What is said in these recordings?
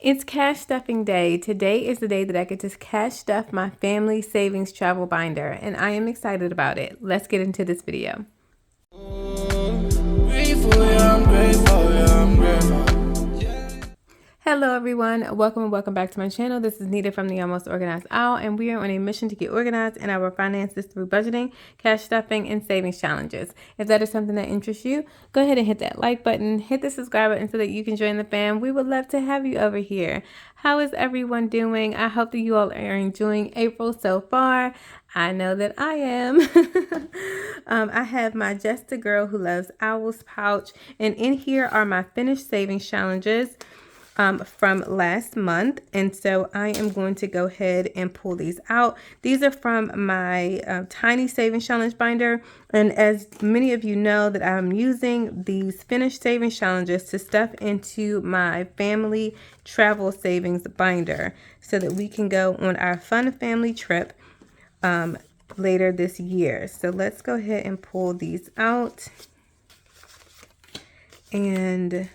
It's cash stuffing day. Today is the day that I get to cash stuff my family savings travel binder, and I am excited about it. Let's get into this video. Hello everyone, welcome and welcome back to my channel. This is Nita from the Almost Organized Owl, and we are on a mission to get organized in our finances through budgeting, cash stuffing, and savings challenges. If that is something that interests you, go ahead and hit that like button, hit the subscribe button so that you can join the fam. We would love to have you over here. How is everyone doing? I hope that you all are enjoying April so far. I know that I am. I have my Just a Girl Who Loves Owls pouch, and in here are my finished savings challenges from last month, and so I am going to go ahead and pull these out. These are from my tiny savings challenge binder, and as many of you know, that I'm using these finished savings challenges to stuff into my family travel savings binder so that we can go on our fun family trip later this year. So let's go ahead and pull these out and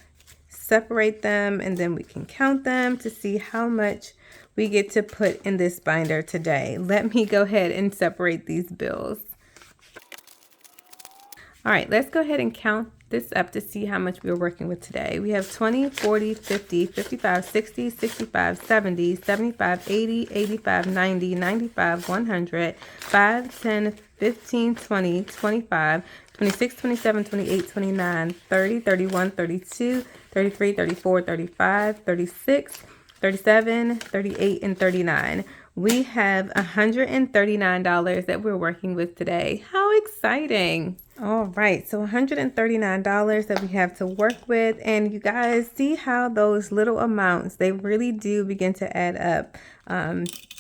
separate them, and then we can count them to see how much we get to put in this binder today. Let me go ahead and separate these bills. All right, let's go ahead and count this up to see how much we're working with today. We have 20, 40, 50, 55, 60, 65, 70, 75, 80, 85, 90, 95, 100, 5, 10, 15, 20, 25, 26, 27, 28, 29, 30, 31, 32, 33, 34, 35, 36, 37, 38, and 39. We have $139 that we're working with today. How exciting! All right, so $139 that we have to work with, and you guys see how those little amounts, they really do begin to add up.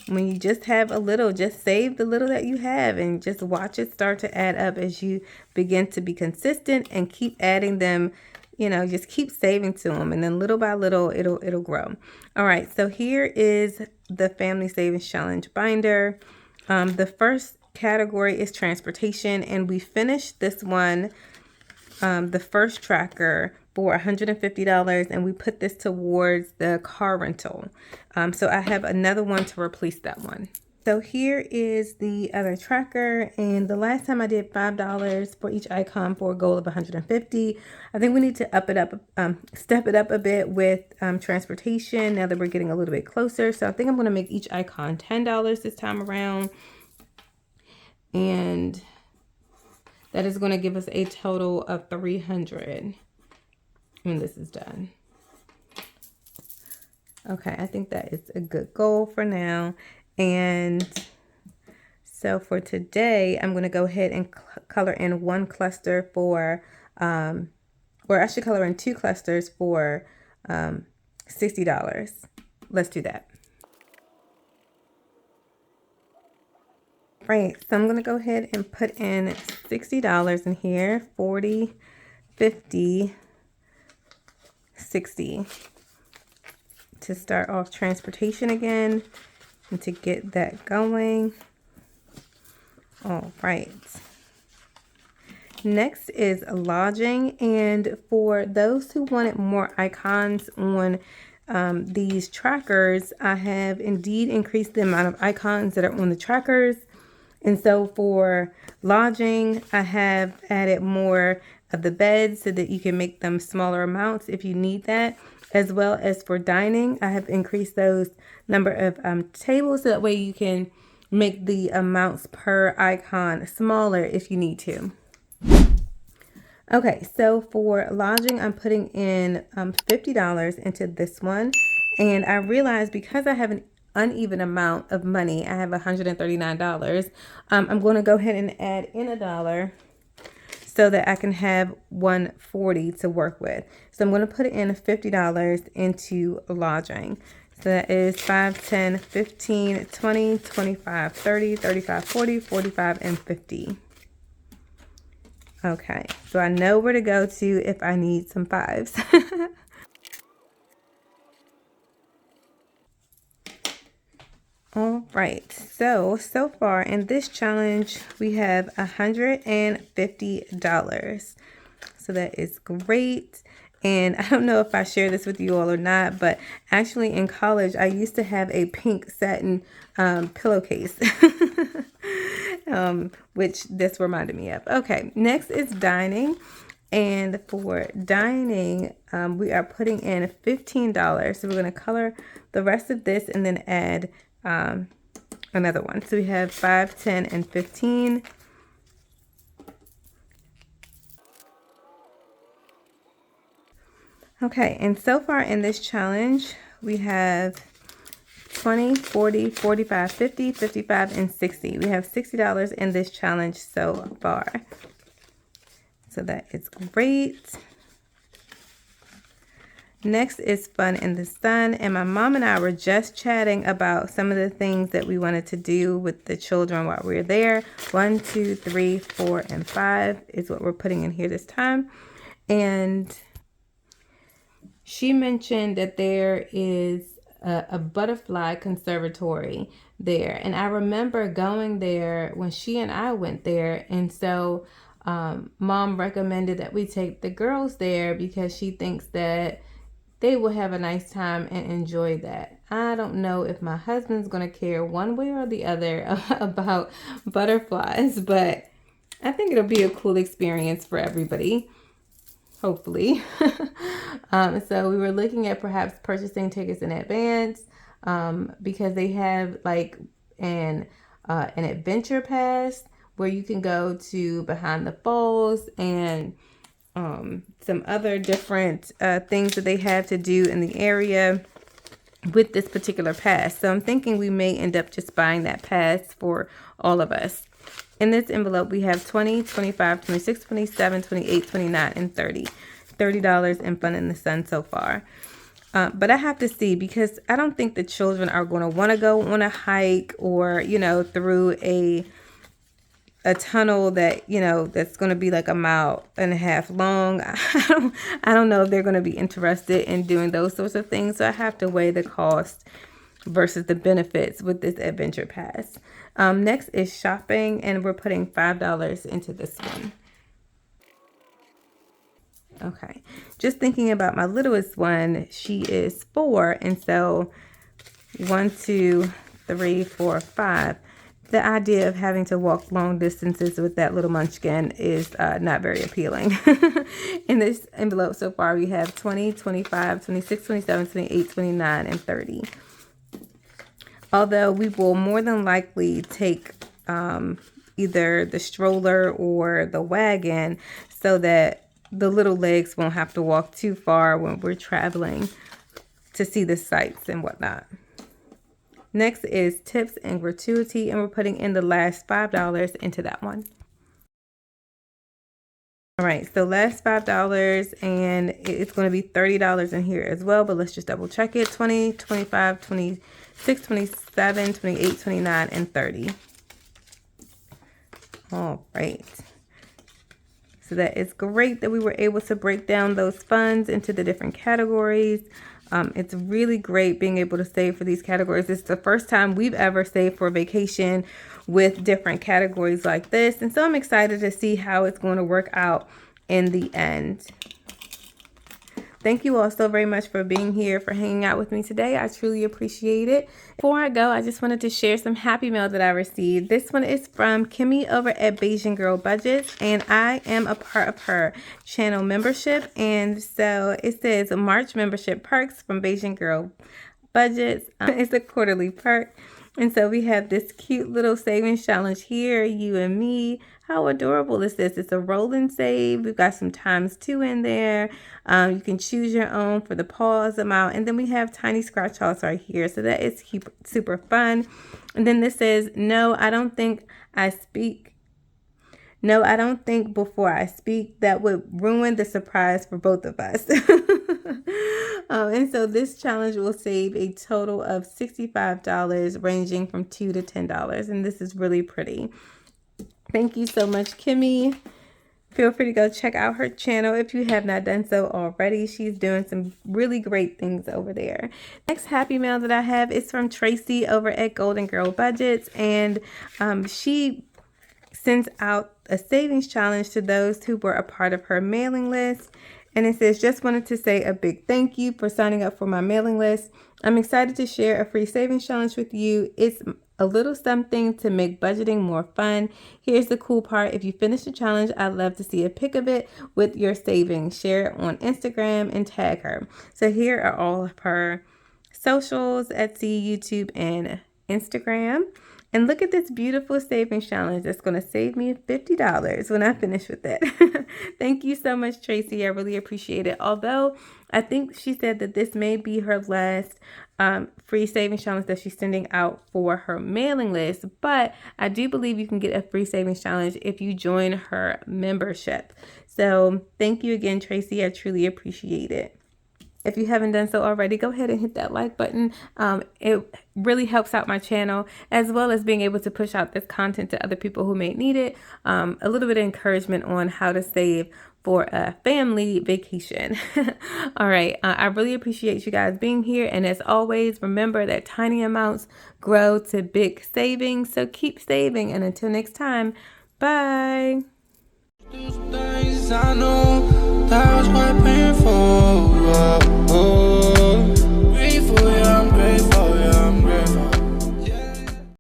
When you just have a little, just save the little that you have and just watch it start to add up as you begin to be consistent and keep adding them. You know, just keep saving to them, and then little by little it'll grow. All right, so here is the family savings challenge binder. The first category is transportation, and we finished this one, the first tracker, for $150, and we put this towards the car rental. So I have another one to replace that one. So here is the other tracker, and the last time I did $5 for each icon for a goal of 150. I think we need to step it up a bit with transportation now that we're getting a little bit closer. So I think I'm going to make each icon $10 this time around, and that is going to give us a total of $300 when this is done. Okay, I think that is a good goal for now. And so for today, I'm going to go ahead and color in one cluster for, or I should color in two clusters for $60. Let's do that. Right, so I'm going to go ahead and put in $60 in here, 40, 50, 60 to start off transportation again and to get that going. All right. Next is lodging, and for those who wanted more icons on these trackers, I have indeed increased the amount of icons that are on the trackers. And so for lodging, I have added more of the beds so that you can make them smaller amounts if you need that. As well as for dining, I have increased those number of tables so that way you can make the amounts per icon smaller if you need to. Okay, so for lodging, I'm putting in $50 into this one. And I realized because I have an uneven amount of money, I have $139. I'm going to go ahead and add in $1 so that I can have $140 to work with. So I'm going to put in $50 into lodging. So that is 5, 10, 15, 20, 25, 30, 35, 40, 45, and 50. Okay, so I know where to go to if I need some fives. All right, so far in this challenge, we have $150. So that is great. And I don't know if I share this with you all or not, but actually in college, I used to have a pink satin pillowcase, which this reminded me of. Okay, next is dining. And for dining, we are putting in $15. So we're going to color the rest of this and then add another one. So we have 5, 10, and 15. Okay, and so far in this challenge, we have 20, 40, 45, 50, 55, and 60. We have $60 in this challenge so far. So that is great. Next is Fun in the Sun. And my mom and I were just chatting about some of the things that we wanted to do with the children while we were there. 1, 2, 3, 4, and 5 is what we're putting in here this time. And she mentioned that there is a butterfly conservatory there. And I remember going there when she and I went there. And so Mom recommended that we take the girls there because she thinks that they will have a nice time and enjoy that. I don't know if my husband's going to care one way or the other about butterflies, but I think it'll be a cool experience for everybody. Hopefully. So we were looking at perhaps purchasing tickets in advance because they have like an adventure pass where you can go to Behind the Falls and some other different things that they have to do in the area with this particular pass. So I'm thinking we may end up just buying that pass for all of us. In this envelope, we have 20, 25, 26, 27, 28, 29, and 30. $30 in Fun in the Sun so far. But I have to see because I don't think the children are going to want to go on a hike or, you know, through a tunnel that, you know, that's going to be like 1.5 miles long. I don't know if they're going to be interested in doing those sorts of things. So I have to weigh the cost versus the benefits with this adventure pass. Next is shopping, and we're putting $5 into this one. Okay, just thinking about my littlest one, she is 4, and so 1, 2, 3, 4, 5. The idea of having to walk long distances with that little munchkin is not very appealing. In this envelope so far, we have 20, 25, 26, 27, 28, 29, and 30. Although we will more than likely take either the stroller or the wagon so that the little legs won't have to walk too far when we're traveling to see the sights and whatnot. Next is tips and gratuity, and we're putting in the last $5 into that one. All right, so last $5, and it's going to be $30 in here as well, but let's just double check it. 20, 25, 26, 27, 28, 29, and 30. All right. So that is great that we were able to break down those funds into the different categories. It's really great being able to save for these categories. It's the first time we've ever saved for a vacation with different categories like this. And so I'm excited to see how it's going to work out in the end. Thank you all so very much for being here, for hanging out with me today. I truly appreciate it. Before I go, I just wanted to share some happy mail that I received. This one is from Kimmy over at Beijing Girl Budgets, and I am a part of her channel membership. And so it says March membership perks from Beijing Girl Budgets. It's a quarterly perk. And so we have this cute little savings challenge here, you and me. How adorable is this? It's a roll and save. We've got some ×2 in there. You can choose your own for the pause amount. And then we have tiny scratch offs right here. So that is super fun. And then this says, no, I don't think before I speak. That would ruin the surprise for both of us. And so this challenge will save a total of $65, ranging from $2 to $10. And this is really pretty. Thank you so much, Kimmy. Feel free to go check out her channel if you have not done so already. She's doing some really great things over there. Next happy mail that I have is from Tracy over at Golden Girl Budgets. And she sends out a savings challenge to those who were a part of her mailing list. And it says, just wanted to say a big thank you for signing up for my mailing list. I'm excited to share a free savings challenge with you. It's a little something to make budgeting more fun. Here's the cool part. If you finish the challenge, I'd love to see a pic of it with your savings. Share it on Instagram and tag her. So here are all of her socials: Etsy, YouTube, and Instagram. And look at this beautiful savings challenge that's going to save me $50 when I finish with it. Thank you so much, Tracy. I really appreciate it. Although I think she said that this may be her last free savings challenge that she's sending out for her mailing list. But I do believe you can get a free savings challenge if you join her membership. So thank you again, Tracy. I truly appreciate it. If you haven't done so already, go ahead and hit that like button. It really helps out my channel, as well as being able to push out this content to other people who may need it. A little bit of encouragement on how to save for a family vacation. All right. I really appreciate you guys being here. And as always, remember that tiny amounts grow to big savings. So keep saving. And until next time, bye.